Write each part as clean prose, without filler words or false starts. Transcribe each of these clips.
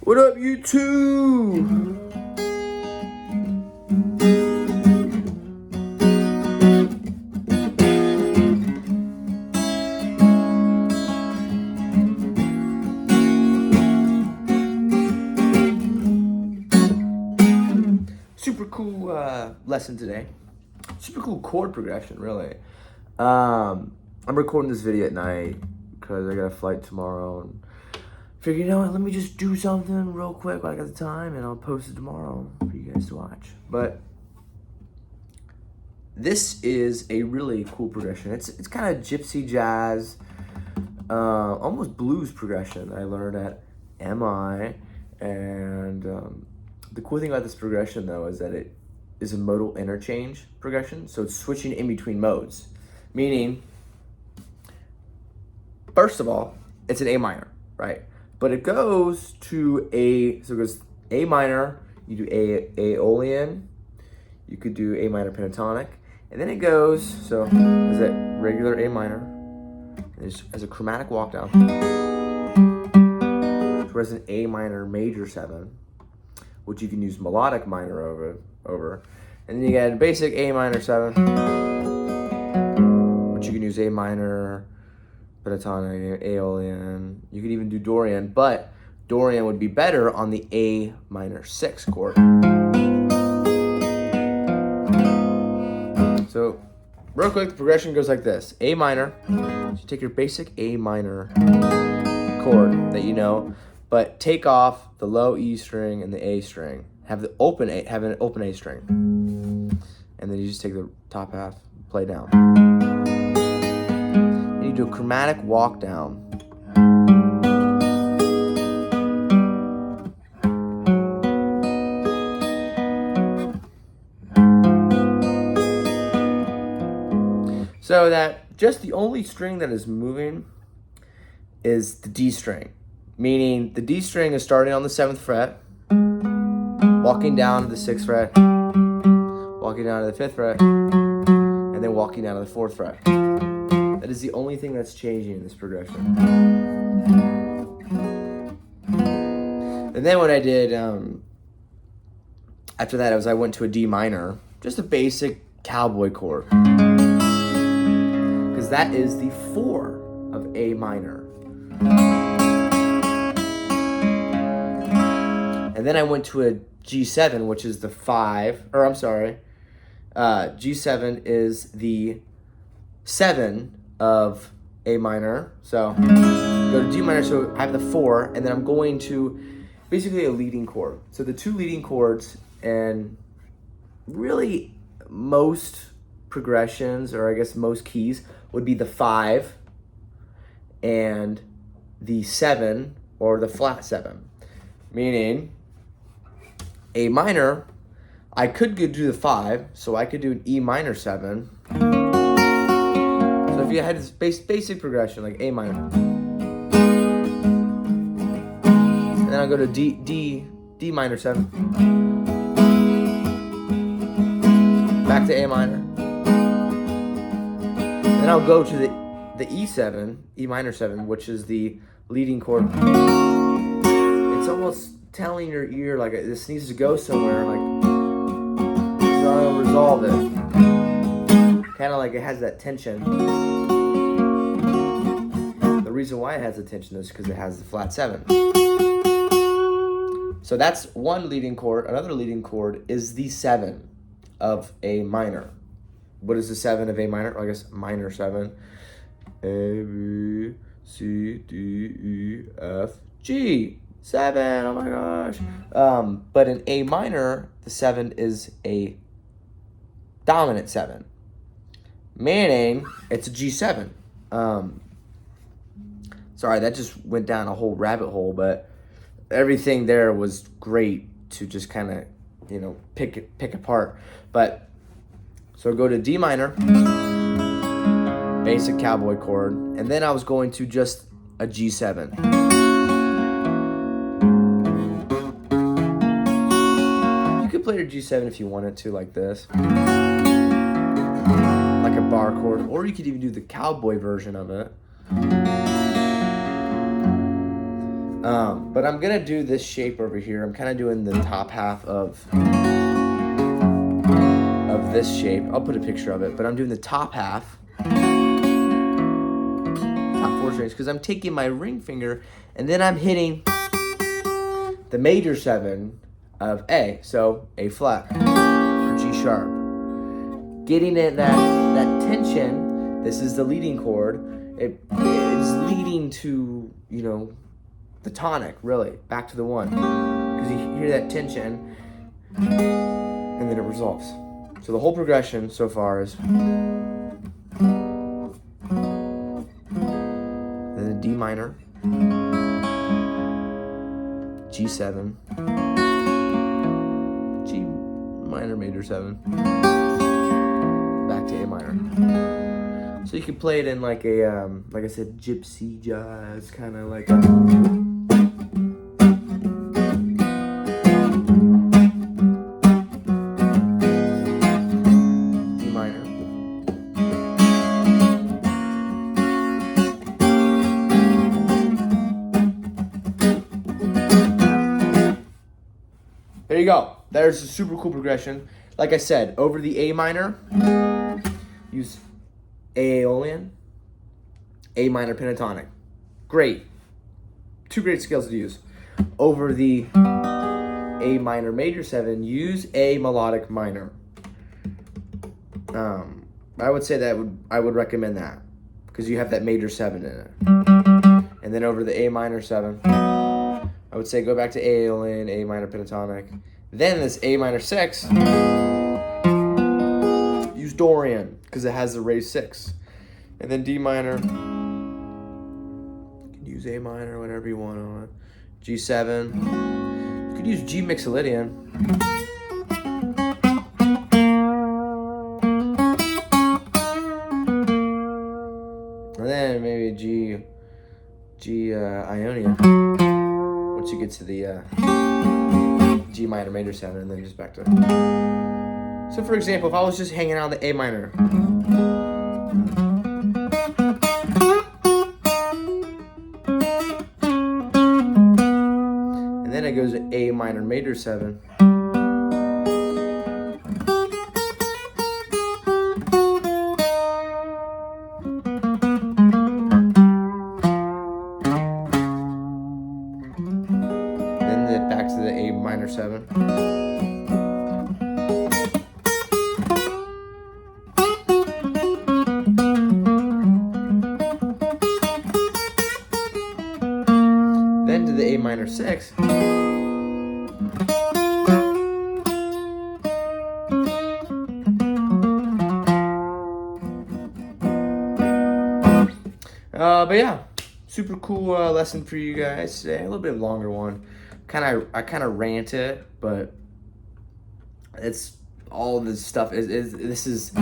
What up, YouTube? Super cool lesson today. Super cool chord progression, really. I'm recording this video at night because I got a flight tomorrow and figured, you know what, let me just do something real quick while I got the time and I'll post it tomorrow for you guys to watch. But this is a really cool progression. It's kind of gypsy jazz, almost blues progression I learned at MI. And the cool thing about this progression, though, is that it is a modal interchange progression. So it's switching in between modes, meaning, first of all, it's an A minor, right? But it goes to so it goes A minor, you do Aeolian, you could do A minor pentatonic, and then it goes, so is that regular A minor, as a chromatic walk down, whereas an A minor major 7, which you can use melodic minor over. And then you get a basic A minor 7, which you can use A minor, pentatonic, Aeolian. You could even do Dorian, but Dorian would be better on the A minor 6 chord. So, real quick, the progression goes like this. A minor, so you take your basic A minor chord that you know, but take off the low E string and the A string. Have an open A string. And then you just take the top half, play down. And you do a chromatic walk down. So that just the only string that is moving is the D string. Meaning the D string is starting on the 7th fret, walking down to the 6th fret, walking down to the 5th fret, and then walking down to the 4th fret. That is the only thing that's changing in this progression. And then what I did after that I went to a D minor, just a basic cowboy chord. Because that is the 4 of A minor. And then I went to a G7, which is the 5, or I'm sorry, G7 is the 7 of A minor. So go to D minor, so I have the 4, and then I'm going to basically a leading chord. So the 2 leading chords, and really most progressions, or I guess most keys, would be the 5 and the 7, or the flat 7. Meaning, A minor, I could do the 5, so I could do an E minor 7. So if you had this basic progression, like A minor, and then I'll go to D minor 7, back to A minor, and then I'll go to the E7, E minor 7, which is the leading chord. It's almost telling your ear like this needs to go somewhere, like it's not gonna resolve it. Kind of like it has that tension. The reason why it has the tension is because it has the flat 7. So that's one leading chord. Another leading chord is the 7 of A minor. What is the 7 of A minor? Well, I guess minor 7. A, B, C, D, E, F, G. 7, oh my gosh. But in A minor, the 7 is a dominant 7. Meaning, it's a G7. Sorry, that just went down a whole rabbit hole, but everything there was great to just kind of, pick apart. But, so go to D minor, basic cowboy chord, and then I was going to just a G7. You could play your G7 if you wanted to, like this, like a bar chord, or you could even do the cowboy version of it. But I'm gonna do this shape over here. I'm kind of doing the top half of this shape. I'll put a picture of it, but I'm doing the top half, top 4 strings, because I'm taking my ring finger and then I'm hitting the major 7 of A, so A flat or G sharp. Getting it that tension. This is the leading chord. It is leading to, you know, the tonic, really, back to the 1, because you hear that tension, and then it resolves. So the whole progression so far is then the D minor, G7, G minor major 7, back to A minor. So you can play it in like a, like I said, gypsy jazz, kind of like a... There you go. There's a super cool progression. Like I said, over the A minor, use A Aeolian, A minor pentatonic. Great. 2 great scales to use. Over the A minor major 7, use A melodic minor. I would say I would recommend that, because you have that major 7 in it. And then over the A minor 7, I would say go back to A Aeolian, A minor pentatonic. Then this A minor 6, use Dorian, because it has the raised 6. And then D minor, you can use A minor, whatever you want on it. G7, you could use G Mixolydian. And then maybe G Ionia. Once you get to the G minor major 7, and then just back to... So for example, if I was just hanging out on the A minor, and then it goes to A minor major 7, back to the A minor 7. Then to the A minor 6. But yeah, super cool lesson for you guys today. A little bit longer one. I kind of ranted, but it's all this stuff it's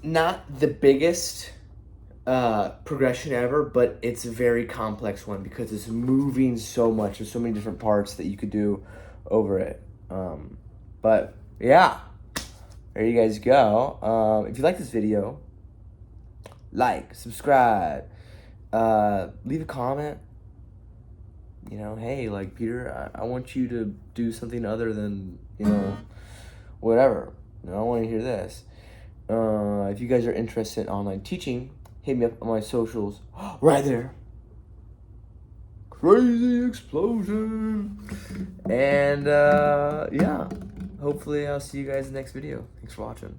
not the biggest progression ever, but it's a very complex one because it's moving so much. There's so many different parts that you could do over it. But yeah, there you guys go. If you like this video, like, subscribe, leave a comment. You know, hey, like, Peter, I want you to do something other than, you know, whatever. You know, I want to hear this. If you guys are interested in online teaching, hit me up on my socials right there. Crazy explosion. And, yeah, hopefully I'll see you guys in the next video. Thanks for watching.